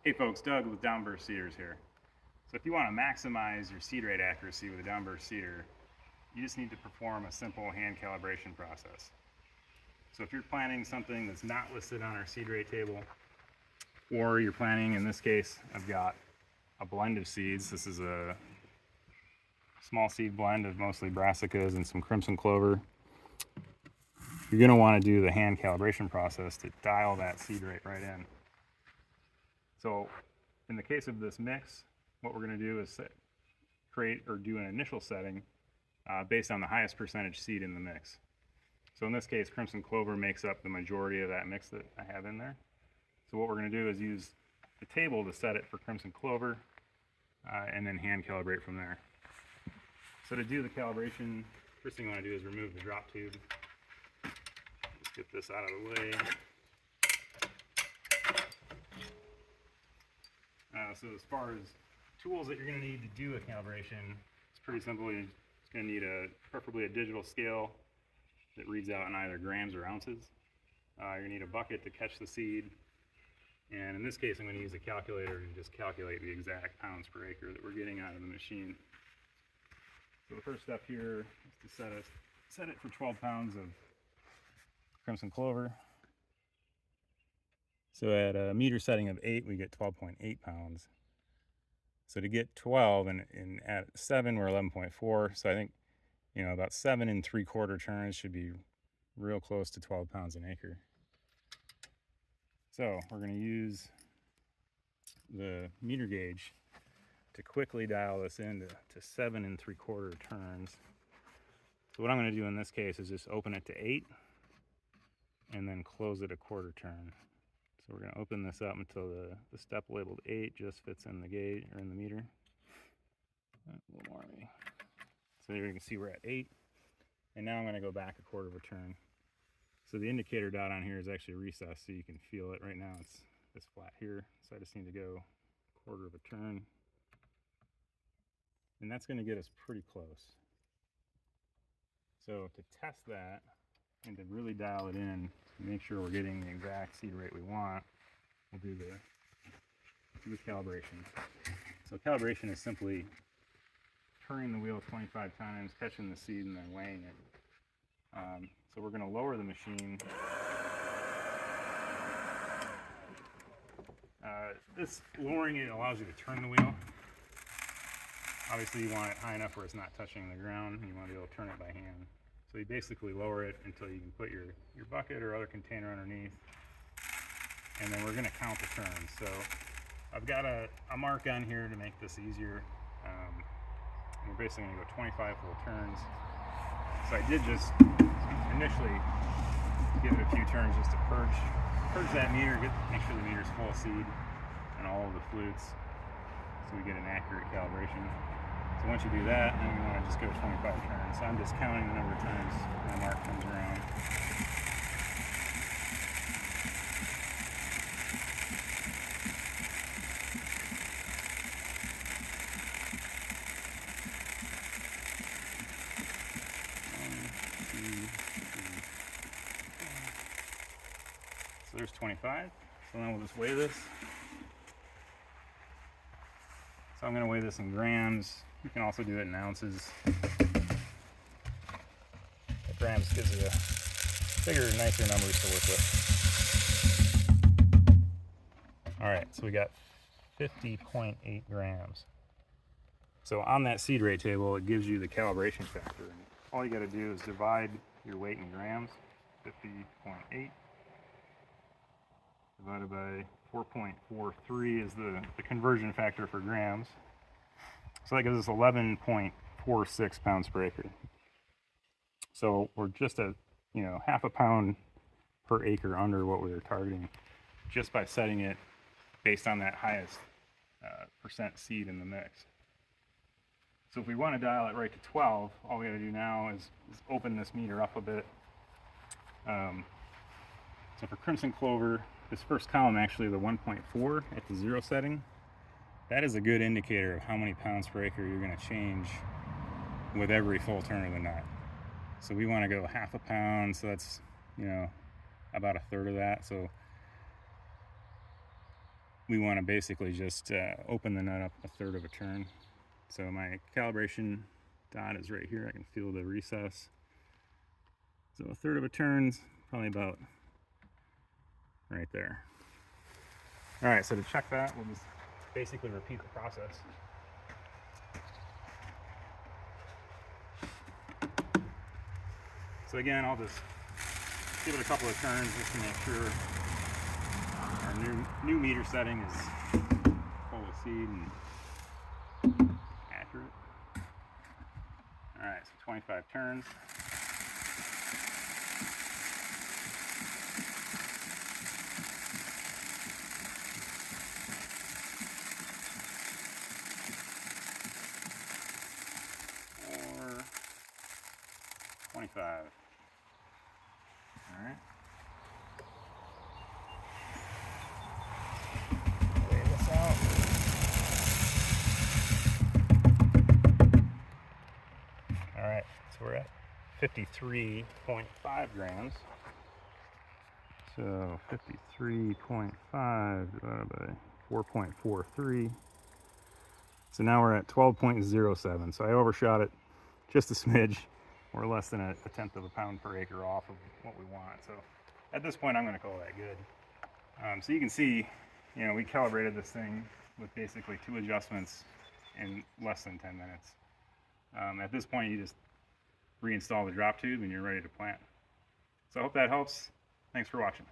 Hey folks, Doug with Downburst Seeders here. So if you want to maximize your seed rate accuracy with a downburst seeder, you just need to perform a simple hand calibration process. So if you're planting something that's not listed on our seed rate table, or you're planting, in this case, I've got a blend of seeds. This is a small seed blend of mostly brassicas and some crimson clover. You're going to want to do the hand calibration process to dial that seed rate right in. So in the case of this mix, what we're going to do is create or do an initial setting based on the highest percentage seed in the mix. So in this case, crimson clover makes up the majority of that mix that I have in there. So what we're going to do is use the table to set it for crimson clover and then hand calibrate from there. So to do the calibration, first thing you want to do is remove the drop tube. Let's get this out of the way. So as far as tools that you're going to need to do a calibration, it's pretty simple. You're just going to need preferably a digital scale that reads out in either grams or ounces. You're going to need a bucket to catch the seed. And in this case, I'm going to use a calculator to just calculate the exact pounds per acre that we're getting out of the machine. So the first step here is to set it for 12 pounds of crimson clover. So at a meter setting of 8, we get 12.8 pounds. So to get 12 and at 7, we're 11.4. So I think, about 7 3/4 turns should be real close to 12 pounds an acre. So we're going to use the meter gauge to quickly dial this in to 7 3/4 turns. So what I'm going to do in this case is just open it to 8 and then close it a quarter turn. So we're going to open this up until the step labeled 8 just fits in the gauge or in the meter. A little more maybe. So there you can see we're at 8. And now I'm going to go back a quarter of a turn. So the indicator dot on here is actually recessed so you can feel it. Right now it's flat here. So I just need to go a quarter of a turn. And that's going to get us pretty close. So to test that and to really dial it in, make sure we're getting the exact seed rate we want, we'll do the calibration. So calibration is simply turning the wheel 25 times, catching the seed, and then weighing it. So we're going to lower the machine. This lowering it allows you to turn the wheel. Obviously you want it high enough where it's not touching the ground, and you want to be able to turn it by hand. So you basically lower it until you can put your bucket or other container underneath, and then we're going to count the turns. So I've got a mark on here to make this easier. We're basically going to go 25 full turns. So I did just initially give it a few turns just to purge that meter, make sure the meter's full of seed and all of the flutes, so we get an accurate calibration. So once you do that, then we want to just go 25 turns. So I'm just counting the number of times my mark comes around. So there's 25. So then we'll just weigh this. So I'm going to weigh this in grams. You can also do it in ounces. The grams gives you bigger, nicer numbers to work with. All right, so we got 50.8 grams. So on that seed rate table, it gives you the calibration factor. And all you got to do is divide your weight in grams, 50.8, divided by 4.43 is the conversion factor for grams. So that gives us 11.46 pounds per acre. So we're just at, half a pound per acre under what we were targeting, just by setting it based on that highest percent seed in the mix. So if we want to dial it right to 12, all we got to do now is open this meter up a bit. So for crimson clover, this first column, actually the 1.4 at the 0 setting, that is a good indicator of how many pounds per acre you're going to change with every full turn of the nut. So we want to go half a pound, so that's, about a third of that. So we want to basically just open the nut up a third of a turn. So my calibration dot is right here. I can feel the recess. So a third of a turn's probably about right there. All right, so to check that, we'll just basically repeat the process. So again, I'll just give it a couple of turns just to make sure our new meter setting is full of seed and accurate. All right, so 25 turns. Or 25. All right. Weigh this out. All right, so we're at 53.5 grams. So 53.5 divided by 4.43. So now we're at 12.07. So I overshot it just a smidge. We're less than a tenth of a pound per acre off of what we want. So at this point, I'm going to call that good. So you can see, we calibrated this thing with basically 2 adjustments in less than 10 minutes. At this point, you just reinstall the drop tube and you're ready to plant. So I hope that helps. Thanks for watching.